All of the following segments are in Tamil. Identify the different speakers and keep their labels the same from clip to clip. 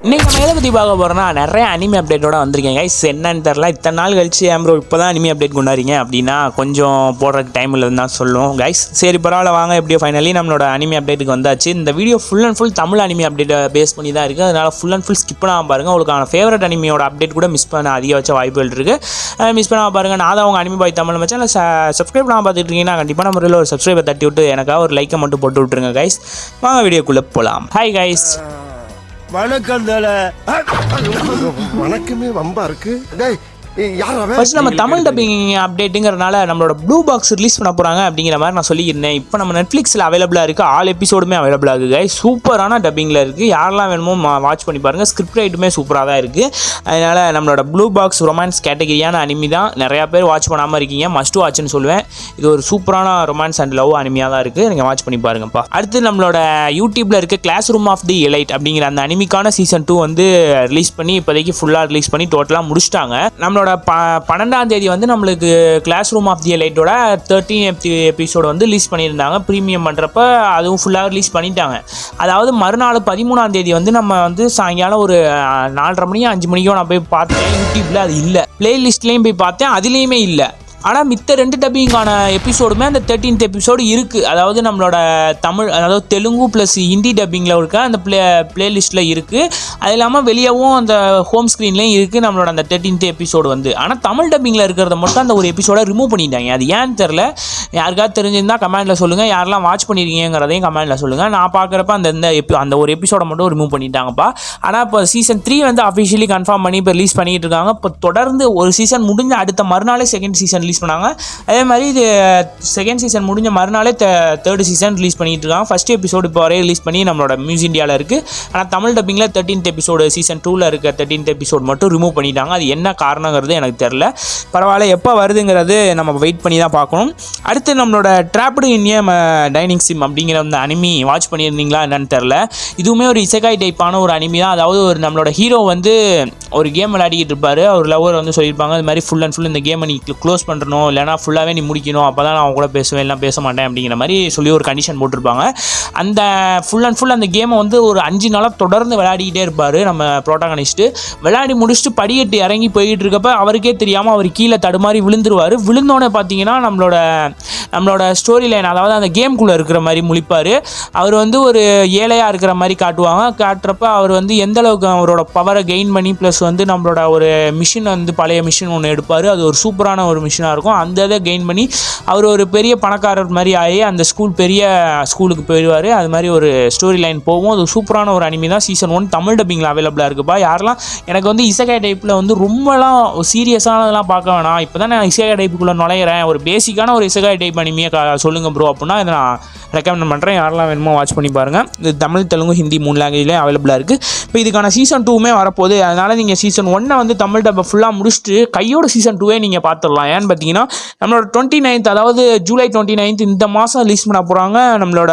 Speaker 1: இன்னைக்கு நம்ம எதை பற்றி பார்க்க போகிறோம்னா நிறைய அனிமி அப்டேட்டோட வந்திருக்கேன் கைஸ். என்னன்னு தெரில, இத்தனை நாள் கழிச்சு ப்ரோ இப்போ தான் அனிமி அப்டேட் கொண்டாடுறீங்க அப்படின்னா கொஞ்சம் போடுறதுக்கு டைம் இல்லைன்னு தான் சொல்லுவோம் கைஸ். சரி பரவாயில்ல, வாங்க எப்படியோ ஃபைனலி நம்மளோட அனிமி அப்டேட்டுக்கு வந்தாச்சு. இந்த video full and full Tamil anime அப்டேட்டை பேஸ் பண்ணி தான் இருக்குது. அதனால் ஃபுல் அண்ட் ஃபுல் ஸ்கிப் பண்ணாமல் பாருங்கள். உங்களுக்கான ஃபேவரட் அனிமியோட அப்டேட் கூட மிஸ் பண்ண அதிகபட்ச வாய்ப்புகள் இருக்குது. மிஸ் பண்ணாமல் பாருங்கள். நான் தான் அவங்க அனிமி பாய் தமிழ் மச்சான். இல்லை சப்ஸ்கிரைப் பண்ணாமல் பார்த்துட்டு இருக்கீங்கன்னா கண்டிப்பாக நம்ம ஒரு சப்ஸ்கிரைபை தட்டி விட்டு எனக்காக ஒரு லைக்கை மட்டும் போட்டு விட்டுருங்க கைஸ். வாங்க வீடியோக்குள்ளே போகலாம். Hi guys.
Speaker 2: வணக்கம். வணக்கமே வம்பா இருக்கு.
Speaker 1: ஃபர்ஸ்ட் நம்ம தமிழ் டப்பிங் அப்டேட்டுங்கிறதுனால நம்மளோட ப்ளூ பாக்ஸ் ரிலீஸ் பண்ண போகிறாங்க அப்படிங்கிற மாதிரி நான் சொல்லியிருந்தேன். இப்போ நம்ம நெட்ஃப்ளிக்ஸில் அவைலபிளாக இருக்குது. ஆல் எபிசோடுமே அவைலபிளாக இருக்குது. சூப்பரான டப்பிங்கில் இருக்குது. யாரெல்லாம் வேணுமோ வாட்ச் பண்ணி பாருங்கள். ஸ்கிரிப்ட் ரைட்டுமே சூப்பராக தான் இருக்குது. அதனால் நம்மளோட ப்ளூ பாக்ஸ் ரொமான்ஸ் கேட்டகரியான அனிமி தான். நிறையா பேர் வாட்ச் பண்ணாமல் இருக்கீங்க. மஸ்ட் வாட்ச்னு சொல்லுவேன். இது ஒரு சூப்பரான ரொமான்ஸ் அண்ட் லவ் அனிமியாக தான் இருக்குது. நீங்கள் வாட்ச் பண்ணி பாருங்கப்பா. அடுத்து நம்மளோட யூடியூப்பில் இருக்க class room of the elite அப்படிங்கிற அந்த அனிமிக்கான சீசன் 2 வந்து ரிலீஸ் பண்ணி இப்போதைக்கு ஃபுல்லாக ரிலீஸ் பண்ணி டோட்டலாக முடிச்சிட்டாங்க. நம்மளோட 12ஆம் தேதி வந்து நம்மளுக்கு கிளாஸ் ரூம் ஆஃப் தி எலைட்டோட 13th எபிசோடு வந்து ரிலீஸ் பண்ணியிருந்தாங்க. ப்ரீமியம் பண்ணுறப்ப அதுவும் ஃபுல்லாக ரிலீஸ் பண்ணிட்டாங்க. அதாவது மறுநாள் 13ஆம் தேதி வந்து நம்ம வந்து சாயங்காலம் ஒரு 4:30 மணி 5 மணிக்கோ நான் போய் பார்த்தேன். யூடியூப்பில் அது இல்லை. பிளேலிஸ்ட்லேயும் போய் பார்த்தேன், அதுலேயுமே இல்லை. ஆனால் மித்த 2 டப்பிங்கான எபிசோடுமே அந்த 13th எபிசோடு இருக்குது. அதாவது நம்மளோட தமிழ், அதாவது தெலுங்கு ப்ளஸ் ஹிந்தி டப்பிங்கில் இருக்க அந்த பிளேலிஸ்ட்டில் இருக்குது. அது இல்லாமல் வெளியவும் அந்த ஹோம் ஸ்க்ரீன்லேயும் இருக்குது நம்மளோட அந்த 13th எபிசோடு வந்து. ஆனால் தமிழ் டப்பிங்கில் இருக்கிறத மட்டும் அந்த ஒரு எபிசோடை ரிமூவ் பண்ணிட்டாங்க. அது ஏன்னு தெரில. யாருக்காவது தெரிஞ்சிருந்தால் கமெண்ட்டில் சொல்லுங்கள். யாரெல்லாம் வாட்ச் பண்ணியிருக்கீங்கிறதையும் கமெண்ட்டில் சொல்லுங்கள். நான் பார்க்குறப்ப அந்த ஒரு எபிசோடை மட்டும் ரிமூவ் பண்ணிட்டாங்கப்பா. ஆனால் இப்போ சீசன் 3 வந்து அஃபிஷியலி கன்ஃபார்ம் பண்ணி இப்போ ரிலீஸ் பண்ணிகிட்டு இருக்காங்க. இப்போ தொடர்ந்து ஒரு சீசன் முடிஞ்ச அடுத்த மறுநாளே செகண்ட் சீசன் ரிலீஸ் பண்ணாங்க. அதே மாதிரி இது செகண்ட் சீசன் முடிஞ்ச மறுநாளே தேர்ட் சீசன் ரிலீஸ் பண்ணிட்டு இருக்காங்க. ஃபர்ஸ்ட் எபிசோடு இப்போ வரையும் ரிலீஸ் பண்ணி நம்மளோட மியூஸ் இந்தியாவில் இருக்குது. ஆனால் தமிழ் டப்பிங்கில் 13th எபிசோடு சீசன் 2ல் இருக்க 13th எபிசோடு மட்டும் ரிமூவ் பண்ணிட்டாங்க. அது என்ன காரணங்கிறது எனக்கு தெரில. பரவாயில்ல, எப்போ வருதுங்கிறது நம்ம வெயிட் பண்ணி தான் பார்க்கணும். அடுத்து நம்மளோட ட்ராப்டு இன் டைனிங் சிம் அப்படிங்கிற அந்த அனிமி வாட்ச் பண்ணியிருந்தீங்களா என்னன்னு தெரில. இதுவுமே ஒரு இசகாய் டைப்பான ஒரு அனிமி தான். அதாவது ஒரு நம்மளோட ஹீரோ வந்து ஒரு கேம் விளையாடிக்கிட்டு இருப்பார். அவர் லவர் வந்து சொல்லியிருப்பாங்க, அது மாதிரி ஃபுல் அண்ட் ஃபுல் இந்த கேமை நீ க்ளோஸ் பண்ணுறணும், இல்லைனா ஃபுல்லாகவே நீ முடிக்கணும், அப்போ தான் நான் அவங்க கூட பேசுவேன், எல்லாம் பேச மாட்டேன் அப்படிங்கிற மாதிரி சொல்லி ஒரு கண்டிஷன் போட்டிருப்பாங்க. அந்த ஃபுல் அண்ட் ஃபுல் அந்த கேமை வந்து ஒரு 5 நாளாக தொடர்ந்து விளையாடிக்கிட்டே இருப்பார் நம்ம ப்ரோட்டாகனிஸ்ட்டு. விளையாடி முடிச்சுட்டு படிக்கட்டு இறங்கி போய்கிட்டு இருக்கப்ப அவருக்கே தெரியாமல் அவர் கீழே தடுமாறி விழுந்துருவார். விழுந்தோடனே பார்த்தீங்கன்னா நம்மளோட ஸ்டோரி லைன், அதாவது அந்த கேம்குள்ளே இருக்கிற மாதிரி முழிப்பார். அவர் வந்து ஒரு ஏழையாக இருக்கிற மாதிரி காட்டுறப்ப அவர் வந்து எந்த அளவுக்கு அவரோட பவரை கெயின் பண்ணி ப்ளஸ் வந்து நம்மளோட ஒரு மிஷின் வந்து பழைய மிஷின் ஒன்று எடுப்பார். அது ஒரு சூப்பரான ஒரு மிஷினாக இருக்கும். அந்த இதை கெயின் பண்ணி அவர் ஒரு பெரிய பணக்காரர் மாதிரி ஆகி அந்த பெரிய ஸ்கூலுக்கு போயிடுவார். அது மாதிரி ஒரு ஸ்டோரி லைன் போகும். அது சூப்பரான ஒரு அனிமி தான். சீசன் 1 தமிழ் டப்பிங்கில் அவைலபிளாக இருக்குப்பா. யாரெல்லாம் எனக்கு வந்து இசகாய் டைப்பில் வந்து ரொம்பலாம் சீரியஸானதெல்லாம் பார்க்க வேணாம், இப்போ தான் நான் இசகாய் டைப்புக்குள்ளே நுழையிறேன், ஒரு பேசிக்கான ஒரு இசகாய் டைப் அனிமியை சொல்லுங்கள் ப்ரோ அப்படின்னா இதை நான் ரெக்கமெண்ட் பண்ணுறேன். யாரெல்லாம் வேணுமோ வாட்ச் பண்ணி பாருங்கள். இது தமிழ், தெலுங்கு, ஹிந்தி 3 லாங்குவேஜ்லேயும் அவைலபிளாக இருக்குது. இப்போ இதுக்கான சீசன் 2மே வரப்போகுது. அதனால் நீங்கள் சீசன் 1 வந்து தமிழ் டப்பை ஃபுல்லாக முடிச்சுட்டு கையோட சீசன் 2 நீங்கள் பார்த்துடலாம். ஏன்னு பார்த்தீங்கன்னா நம்மளோட 29th, அதாவது ஜூலை 29th இந்த மாதம் ரிலீஸ் பண்ண போகிறாங்க. நம்மளோட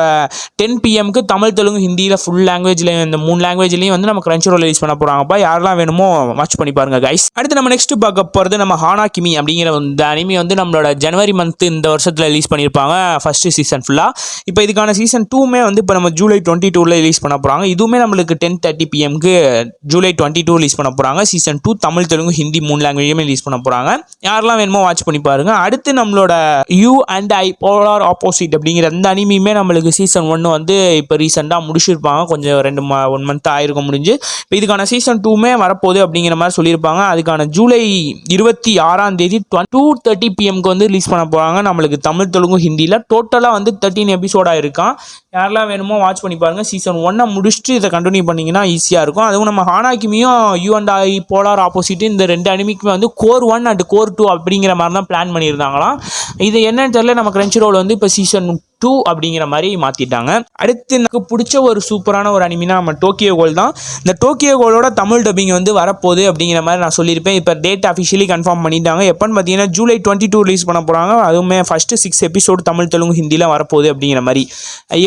Speaker 1: 10 PM தமிழ், தெலுங்கு, ஹிந்தியில் ஃபுல் லாங்குவேஜ்லேயும் இந்த 3 லாங்குவேஜ்லேயும் வந்து நம்ம கிரன்ச்சிரோல் ரிலீஸ் பண்ண போகிறாங்கப்பா. யாரெல்லாம் வேணுமோ வாட்ச் பண்ணி பாருங்கள் கைஸ். அடுத்து நம்ம நெக்ஸ்ட் பார்க்க போகிறது நம்ம ஹானா கிமி அப்படிங்கிற இந்த அனிமி வந்து நம்மளோட ஜனவரி மந்த் இந்த வருஷத்தில் ரிலீஸ் பண்ணியிருப்பாங்க ஃபர்ஸ்ட் சீசன் ஃபுல்லாக. இப்போ இதுக்கான சீசன் 2மே வந்து இப்போ நம்ம ஜூலை 22ல் ரிலீஸ் பண்ண போகிறாங்க. இதுவுமே நம்மளுக்கு 10:30 PM ஜூலை 22 ரிலீஸ் பண்ண போகிறாங்க. சீசன் 2 தமிழ், தெலுங்கு, ஹிந்தி 3 லாங்குவேஜுமே ரிலீஸ் பண்ண போகிறாங்க. யாரெல்லாம் வேணுமோ வாட்ச் பண்ணி பாருங்கள். அடுத்து நம்மளோட you and I polar opposite அப்படிங்கிற அந்த அனிமியுமே நம்மளுக்கு சீசன் 1 வந்து இப்போ ரீசெண்டாக முடிச்சிருப்பாங்க. கொஞ்சம் 1 மந்த் ஆயிருக்கும் முடிஞ்சு. இப்போ இதுக்கான சீசன் 2மே வரப்போகுது அப்படிங்கிற மாதிரி சொல்லியிருப்பாங்க. அதுக்கான ஜூலை 26ஆம் தேதி 2:30 PM வந்து ரிலீஸ் பண்ண போகிறாங்க. நம்மளுக்கு தமிழ், தெலுங்கு, ஹிந்தியில் டோட்டலாக வந்து 13 எபிசோடாக இருக்கான். யாரெல்லாம் வேணுமோ வாட்ச் பண்ணி பாருங்கள். சீசன் 1 முடிச்சுட்டு இதை கண்டினியூ பண்ணிங்கன்னா ஈஸியாக இருக்கும். அதுவும் நம்ம ஹானாக்கிமியும் you and I polar opposite இந்த 2 அனிமிக்குமே வந்து கோர் 1 அண்ட் கோர் 2 அப்படிங்கிற மாதிரி தான் பிளான் பண்ணியிருந்தாங்களாம். இது என்னன்னு தெரியல. நம்ம கிரன்ச்சிரோல் வந்து இப்போ சீசன் 2 அப்படிங்கிற மாதிரி மாற்றிட்டாங்க. அடுத்து எனக்கு பிடிச்ச ஒரு சூப்பரான ஒரு அனிமினா நம்ம டோக்கியோ கோல் தான். இந்த டோக்கியோ கோலோட தமிழ் டப்பிங் வந்து வரப்போகுது அப்படிங்கிற மாதிரி நான் சொல்லியிருப்பேன். இப்போ டேட் அஃபிஷியலி கன்ஃபார்ம் பண்ணிட்டாங்க. எப்போன்னு பார்த்தீங்கன்னா ஜூலை 22 ரிலீஸ் பண்ண போகிறாங்க. அதுவுமே ஃபஸ்ட்டு 6 எபிசோடு தமிழ், தெலுங்கு, ஹிந்தியில் வரப்போகுது அப்படிங்கிற மாதிரி.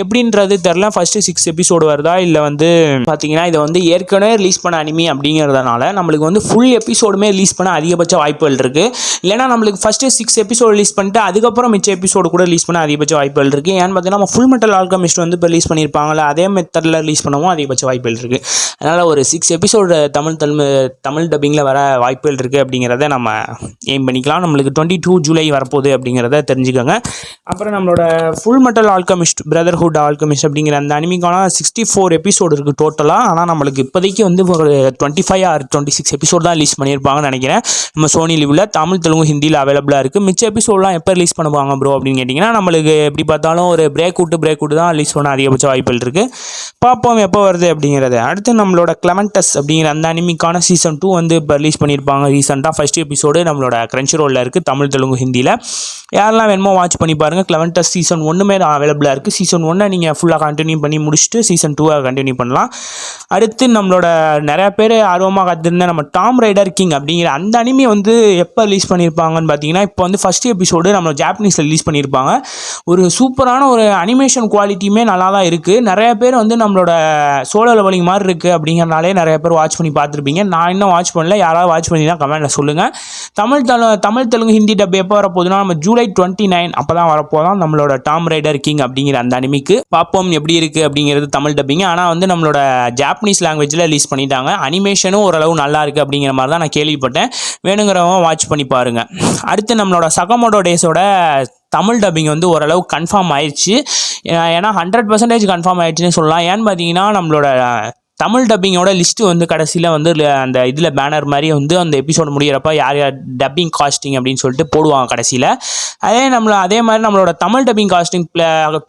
Speaker 1: எப்படின்றது தெரில. ஃபஸ்ட்டு 6 எபிசோடு வருதா இல்லை வந்து பார்த்தீங்கன்னா இதை வந்து ஏற்கனவே ரிலீஸ் பண்ண அனிமி அப்படிங்கிறதுனால நம்மளுக்கு வந்து ஃபுல் எபிசோடுமே ரிலீஸ் பண்ண அதிகபட்ச வாய்ப்புகள் இருக்குது. இல்லைனா நம்மளுக்கு ஃபஸ்ட்டு 6 எபிசோடு ரிலீஸ் பண்ணிட்டு அதுக்கப்புறம் மிச்ச எபிசோடு கூட ரிலீஸ் பண்ண அதிகபட்ச வாய்ப்புகள் இருக்குது. இருக்குது. ஏன்னு பார்த்தீங்கன்னா நம்ம ஃபுல் மெட்டல் ஆல்கெமிஸ்ட் வந்து இப்போ ரிலீஸ் பண்ணியிருப்பாங்களே அதே மெத்தடில் ரிலீஸ் பண்ணவும் அதிகபட்ச வாய்ப்புகள் இருக்குது. அதனால் ஒரு 6 எபிசோடு தமிழ் டப்பிங்கில் வர வாய்ப்புகள் இருக்குது அப்படிங்கிறத நம்ம எய்ம் பண்ணிக்கலாம். நம்மளுக்கு 22 ஜூலை வரப்போகுது அப்படிங்கிறத தெரிஞ்சுக்கோங்க. அப்புறம் நம்மளோட full metal alchemist brotherhood alchemist அப்படிங்கிற அந்த அனிமிக்கான 64 எபிசோடு இருக்குது டோட்டலாக. ஆனால் நம்மளுக்கு இப்போதைக்கு வந்து ஒரு 25 or 26 எபிசோடு தான் ரிலீஸ் பண்ணியிருப்பாங்கன்னு நினைக்கிறேன். நம்ம சோனி லிவில் தமிழ் தெலுங்கு ஹிந்தியில் அவைலபிளாக இருக்குது. மிச்ச எபிசோடெலாம் எப்போ ரிலீஸ் பண்ணுவாங்க ப்ரோ அப்படின்னு கேட்டிங்கன்னா நம்மளுக்கு எப்படி பார்த்தாலும் ஒரு பிரேக் விட்டு தான் ரிலீஸ் பண்ண அதிகபட்ச வாய்ப்புகள் இருக்குது. பார்ப்போம் எப்போ வருது அப்படிங்கிறது. அடுத்து நம்மளோட கிளமெண்டஸ் அப்படிங்கிற அந்த அனிமிக்கான சீசன் 2 வந்து இப்போ ரிலீஸ் பண்ணியிருப்பாங்க ரீசெண்டாக. ஃபஸ்ட் எபிசோடு நம்மளோட கிரன்ச்சி ரோலில் இருக்குது தமிழ் தெலுங்கு ஹிந்தியில். யாரெல்லாம் வேணுமோ வாட்ச் பண்ணி பாருங்கள். கிளமெண்டஸ் சீசன் 1 அவைலபிளாக இருக்குது. சீசன் 1 நீங்கள் ஃபுல்லாக கண்டினியூ பண்ணி முடிச்சுட்டு சீசன் 2 கண்டினியூ பண்ணலாம். அடுத்து நம்மளோட நிறையா பேர் ஆர்வமாக காத்திருந்த நம்ம டாம் ரைடர் கிங் அப்படிங்கிற அந்த அனிமி வந்து எப்போ ரிலீஸ் பண்ணியிருப்பாங்கன்னு பார்த்தீங்கன்னா இப்போ வந்து ஃபஸ்ட் எபிசோடு நம்ம ஜாப்பனீஸில் ரிலீஸ் பண்ணியிருப்பாங்க. ஒரு சூப்பரான ஒரு அனிமேஷன் குவாலிட்டியுமே நல்லா தான் இருக்குது. நிறைய பேர் வந்து நம்மளோட சோலோ லெவலிங் மாதிரி இருக்குது அப்படிங்கிறனாலே நிறைய பேர் வாட்ச் பண்ணி பார்த்துருப்பீங்க. நான் இன்னும் வாட்ச் பண்ணல. யாராவது வாட்ச் பண்ணினா கமெண்ட்டில் சொல்லுங்கள். தமிழ் தெலுங்கு ஹிந்தி டப் எப்போ வரப்போகுதுன்னா நம்ம ஜூலை 29 அப்போ தான் வரப்போதான் நம்மளோட டாம் ரைடர் கிங் அப்படிங்கிற அந்த அனிமிக்கு. பார்ப்போம் எப்படி இருக்குது அப்படிங்கிறது தமிழ் டப்பிங்க. ஆனால் வந்து நம்மளோட ஜாப்பனீஸ் லாங்குவேஜில் ரிலீஸ் பண்ணிட்டாங்க. அனிமேஷனும் ஓரளவு நல்லா இருக்குது அப்படிங்கிற மாதிரி தான் நான் கேள்விப்பட்டேன். வேணுங்கிறவங்க வாட்ச் பண்ணி பாருங்கள். அடுத்து நம்மளோட சகமோடோ டேஸோட தமிழ் டப்பிங் வந்து ஓரளவு கன்ஃபார்ம் ஆயிடுச்சு. ஏன்னா 100% கன்ஃபார்ம் ஆயிடுச்சுன்னு சொல்லலாம். ஏன்னு பார்த்தீங்கன்னா நம்மளோட தமிழ் டப்பிங்கோட லிஸ்ட்டு வந்து கடைசியில் வந்து அந்த இதில் பேனர் மாதிரி வந்து அந்த எபிசோடு முடிகிறப்ப யார் யார் டப்பிங் காஸ்டிங் அப்படின்னு சொல்லிட்டு போடுவாங்க கடைசியில். அதே மாதிரி நம்மளோட தமிழ் டப்பிங் காஸ்டிங்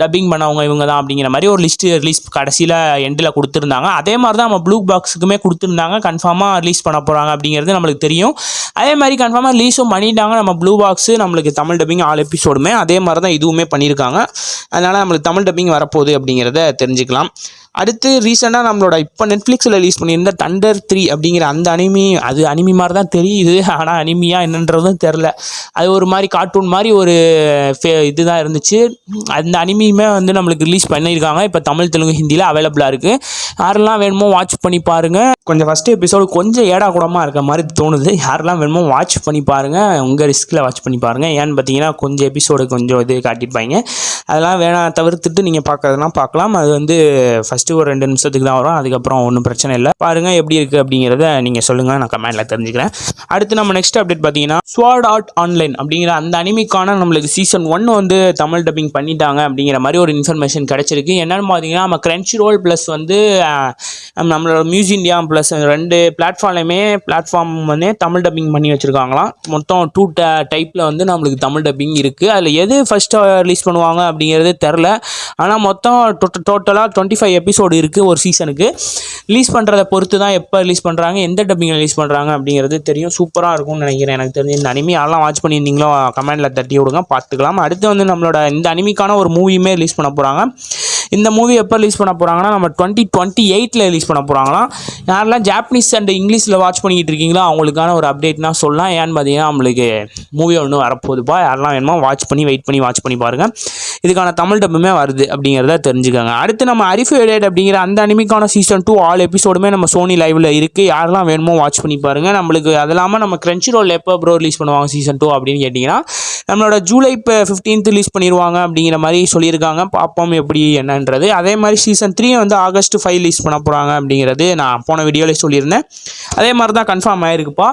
Speaker 1: டப்பிங் பண்ணவங்க இவங்க தான் அப்படிங்கிற மாதிரி ஒரு லிஸ்ட்டு ரிலீஸ் கடைசியில் எண்டில் கொடுத்துருந்தாங்க. அதே மாதிரி தான் நம்ம ப்ளூ பாக்ஸுக்குமே கொடுத்துருந்தாங்க. கன்ஃபார்மாக ரிலீஸ் பண்ண போகிறாங்க அப்படிங்கிறது நம்மளுக்கு தெரியும். அதே மாதிரி கன்ஃபார்மாக ரிலீஸும் பண்ணிட்டாங்க. நம்ம ப்ளூ பாக்ஸு நம்மளுக்கு தமிழ் டப்பிங் ஆல் எபிசோடுமே அதே மாதிரி தான் இதுவுமே பண்ணியிருக்காங்க. அதனால் நம்மளுக்கு தமிழ் டப்பிங் வரப்போகுது அப்படிங்கிறத தெரிஞ்சுக்கலாம். அடுத்து ரீசெண்டாக நம்மளோட இப்போ நெட்ஃப்ளிக்ஸில் ரிலீஸ் பண்ணியிருந்த தண்டர் 3 அப்படிங்கிற அந்த அனிமி மாதிரி தான் தெரியுது. ஆனால் அனிமியா என்னன்றதும் தெரில. அது ஒரு மாதிரி கார்ட்டூன் மாதிரி ஒரு இதுதான் இருந்துச்சு. அந்த அனிமியுமே வந்து நம்மளுக்கு ரிலீஸ் பண்ணியிருக்காங்க. இப்போ தமிழ் தெலுங்கு ஹிந்தியில் அவைலபிளாக இருக்குது. யாரெல்லாம் வேணுமோ வாட்ச் பண்ணி பாருங்கள். கொஞ்சம் ஃபஸ்ட்டு எபிசோடு கொஞ்சம் ஏடா கூடமாக இருக்க மாதிரி தோணுது. யாரெல்லாம் வேணுமோ வாட்ச் பண்ணி பாருங்கள். உங்கள் ரிஸ்கில் வாட்ச் பண்ணி பாருங்கள். ஏன்னு பார்த்தீங்கன்னா கொஞ்சம் எபிசோடு கொஞ்சம் இது காட்டியிருப்பாங்க. அதெல்லாம் வேணாம் தவிர்த்துட்டு நீங்கள் பார்க்கறதுனா பார்க்கலாம். அது வந்து ஃபஸ்ட்டு ஒரு 2 நிமிஷத்துக்கு தான் வரும். அதுக்கப்புறம் ஒன்றும் பிரச்சனை இல்லை. பாருங்கள் எப்படி இருக்குது அப்படிங்கிறத நீங்கள் சொல்லுங்கள். நான் கமெண்ட்டில் தெரிஞ்சுக்கிறேன். அடுத்து நம்ம நெக்ஸ்ட் அப்டேட் பார்த்தீங்கன்னா ஸ்வார்ட் ஆர்ட் ஆன்லைன் அப்படிங்கிற அந்த அனிமிக்கான நம்மளுக்கு சீசன் 1 வந்து தமிழ் டப்பிங் பண்ணிட்டாங்க அப்படிங்கிற மாதிரி ஒரு இன்ஃபர்மேஷன் கிடச்சிருக்கு. என்னென்னு பார்த்தீங்கன்னா நம்ம கிரன்ச்சி ரோல் ப்ளஸ் வந்து நம்மளோட மியூஸ் இந்தியா ப்ளஸ் 2 பிளாட்ஃபார்ம் வந்து தமிழ் டப்பிங் பண்ணி வச்சுருக்காங்களாம். மொத்தம் 2 டைப்பில் வந்து நம்மளுக்கு தமிழ் டப்பிங் இருக்குது. அதில் எது ஃபஸ்ட்டு ரிலீஸ் பண்ணுவாங்க அப்படிங்கிறது தெரில. ஆனால் மொத்தம் டோட்டலாக 25 எபிசோடு இருக்குது ஒரு சீசனுக்கு. ரிலீஸ் பண்ணுறதை பொறுத்து தான் எப்போ ரிலீஸ் பண்ணுறாங்க, எந்த டப்பிங்கில் ரிலீஸ் பண்ணுறாங்க அப்படிங்கிறது தெரியும். சூப்பராக இருக்கும்னு நினைக்கிறேன். எனக்கு தெரிஞ்சு இந்த அனிமி யாரெல்லாம் வாட்ச் பண்ணியிருந்தீங்களோ கமெண்ட்டில் தட்டி விடுங்க, பார்த்துக்கலாம். அடுத்து வந்து நம்மளோட இந்த அனிமிக்கான ஒரு மூவியுமே ரிலீஸ் பண்ண போகிறாங்க. இந்த மூவி எப்போ ரிலீஸ் பண்ண போகிறாங்கன்னா நம்ம 2028 ரிலீஸ் பண்ண போகிறாங்களாம். யாரெல்லாம் ஜாப்பனீஸ் அண்ட் இங்கிலீஷில் வாட்ச் பண்ணிக்கிட்டு இருக்கீங்களோ அவங்களுக்கான ஒரு அப்டேட்னா சொல்லலாம். ஏன்னு பார்த்தீங்கன்னா நம்மளுக்கு மூவி ஒன்று வரப்போகுதுப்பா. யாரெல்லாம் வேணுமோ வெயிட் பண்ணி வாட்ச் பண்ணி பாருங்கள். இதுக்கான தமிழ் டப்புமே வருது அப்படிங்கிறத தெரிஞ்சுக்கோங்க. அடுத்து நம்ம அரிஃபேடட் அப்படிங்கிற அந்த அனிமிக்கான சீசன் 2 ஆல் எபிசோடுமே நம்ம சோனி லைவில் இருக்குது. யாரெல்லாம் வேணுமோ வாட்ச் பண்ணி பாருங்கள். நம்மளுக்கு அது இல்லாமல் நம்ம கிரன்ச்சி ரோல் எப்போ ப்ரோ ரிலீஸ் பண்ணுவாங்க சீசன் 2 அப்படின்னு கேட்டிங்கன்னா நம்மளோட ஜூலை 15 ரிலீஸ் பண்ணிடுவாங்க அப்படிங்கிற மாதிரி சொல்லியிருக்காங்க. பார்ப்போம் எப்படி என்னன்றது. அதே மாதிரி சீசன் 3 வந்து ஆகஸ்ட் 5 ரிலீஸ் பண்ண போகிறாங்க அப்படிங்கிறது நான் போன வீடியோவில் சொல்லியிருந்தேன். அதே மாதிரி தான் கன்ஃபார்ம் ஆகிருக்குப்பா.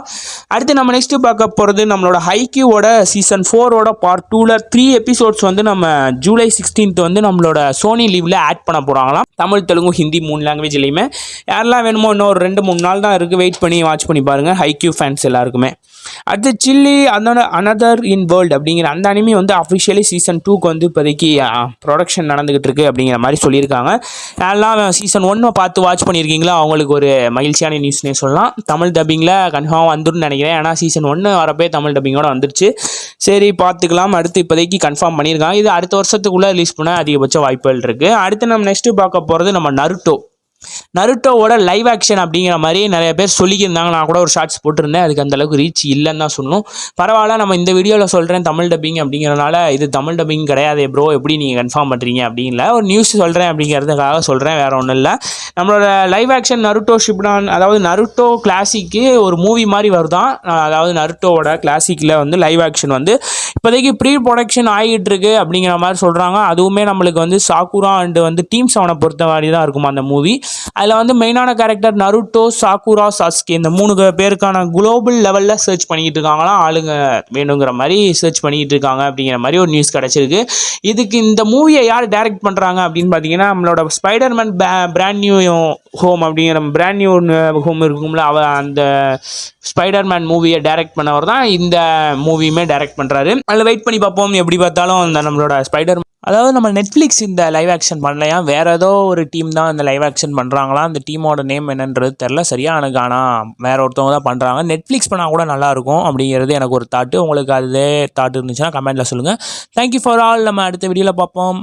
Speaker 1: அடுத்து நம்ம நெக்ஸ்ட்டு பார்க்க போகிறது நம்மளோட ஹைக்யூவோட சீசன் 4ஓட பார்ட் 2ல் 3 எபிசோட்ஸ் வந்து நம்ம ஜூலை 16 வந்து நம்மளோட சோனி லீவில் ஆட் பண்ண போகிறாங்களாம். தமிழ் தெலுங்கு ஹிந்தி 3 லாங்குவேஜ்லையுமே. யாரெல்லாம் வேணுமோ இன்னும் ஒரு 2-3 நாள் தான் இருக்குது. வெயிட் பண்ணி வாட்ச் பண்ணி பாருங்கள் ஹைக்யூ ஃபேன்ஸ் எல்லாருக்குமே. அடுத்து சில்லி அனதர் இன் வேர்ல்டு அப்படிங்கிற அந்த அனிமி வந்து அஃபிஷியலி சீசன் 2க்கு வந்து இப்போதைக்கு ப்ரொடக்ஷன் நடந்துகிட்டு இருக்குது அப்படிங்கிற மாதிரி சொல்லியிருக்காங்க. யாரெல்லாம் சீசன் 1 பார்த்து வாட்ச் பண்ணியிருக்கீங்களோ அவங்களுக்கு ஒரு மகிழ்ச்சியான நியூஸ்னே சொல்லலாம். தமிழ் டப்பிங்கில் கன்ஃபார்ம் வந்துடும் நினைக்கிறேன். ஏன்னா சீசன் 1 வரப்பே தமிழ் டப்பிங்கோட வந்துருச்சு. சரி பார்த்துக்கலாம். அடுத்து இப்போதைக்கு கன்ஃபார்ம் பண்ணியிருக்காங்க. இது அடுத்த வருஷத்துக்குள்ளே ரிலீஸ் பண்ண அதிகபட்ச வாய்ப்புகள் இருக்குது. அடுத்து நம்ம நெக்ஸ்ட்டு பார்க்க போகிறது நம்ம நருட்டோ. நருட்டோவோட லைவ் ஆக்ஷன் அப்படிங்கிற மாதிரி நிறைய பேர் சொல்லியிருந்தாங்க. நான் கூட ஒரு ஷார்ட்ஸ் போட்டிருந்தேன், அதுக்கு அந்த அளவுக்கு ரீச் இல்லைன்னு தான் சொல்லணும். பரவாயில்ல, நம்ம இந்த வீடியோவில் சொல்கிறேன் தமிழ் டப்பிங் அப்படிங்கிறனால இது தமிழ் டப்பிங் கிடையாது ப்ரோ, எப்படி நீங்கள் கன்ஃபார்ம் பண்ணுறீங்க அப்படிங்கல ஒரு நியூஸ் சொல்கிறேன் அப்படிங்கிறதுக்காக சொல்கிறேன், வேறு ஒன்றும் இல்லை. நம்மளோட லைவ் ஆக்ஷன் நருட்டோ ஷிப்டான், அதாவது நருட்டோ கிளாசிக்கு ஒரு மூவி மாதிரி வருதான். அதாவது நருட்டோவோட கிளாசிக்கில் வந்து லைவ் ஆக்ஷன் வந்து இப்போதைக்கு ப்ரீ ப்ரொடக்ஷன் ஆகிட்டு இருக்கு அப்படிங்கிற மாதிரி சொல்கிறாங்க. அதுவுமே நம்மளுக்கு வந்து சாக்குரா அண்டு வந்து டீம் 7 பொறுத்த மாதிரி தான் இருக்கும் அந்த மூவி. அதில் வந்து மெயினான கேரக்டர் நருட்டோ, சாக்குரா, சாஸ்கே இந்த 3 பேருக்கான குளோபல் லெவலில் சர்ச் பண்ணிக்கிட்டு இருக்காங்களாம். ஆளுங்க வேணுங்கிற மாதிரி சர்ச் பண்ணிக்கிட்டு இருக்காங்க அப்படிங்கிற மாதிரி ஒரு நியூஸ் கிடச்சிருக்கு. இதுக்கு இந்த மூவியை யார் டைரக்ட் பண்ணுறாங்க அப்படின்னு பார்த்தீங்கன்னா, நம்மளோட ஸ்பைடர்மேன் பிராண்ட் நியூ ஹோம் அப்படிங்கிற பிராண்ட் நியூ ஹோம் இருக்கும்ல, அந்த ஸ்பைடர்மேன் மூவியை டைரக்ட் பண்ணவர் தான் இந்த மூவியுமே டைரக்ட் பண்ணுறாரு. அதில் வெயிட் பண்ணி பார்ப்போம். எப்படி பார்த்தாலும் அந்த நம்மளோட அதாவது நம்ம நெட்ஃப்ளிக்ஸ் இந்த லைவ் ஆக்ஷன் பண்ணலையா, வேறு ஏதோ ஒரு டீம் தான் இந்த லைவ் ஆக்ஷன் பண்ணுறாங்களா. அந்த டீமோட நேம் என்னன்றது தெரில சரியா எனக்கு, ஆனால் வேறு ஒருத்தவங்க தான் பண்ணுறாங்க. நெட்ஃப்ளிக்ஸ் பண்ணால் கூட நல்லாயிருக்கும் அப்படிங்கிறது எனக்கு ஒரு தாட்டு. உங்களுக்கு அதே தாட் இருந்துச்சுன்னா கமெண்ட்டில் சொல்லுங்கள். Thank you for all. நம்ம அடுத்த வீடியோவில் பார்ப்போம்.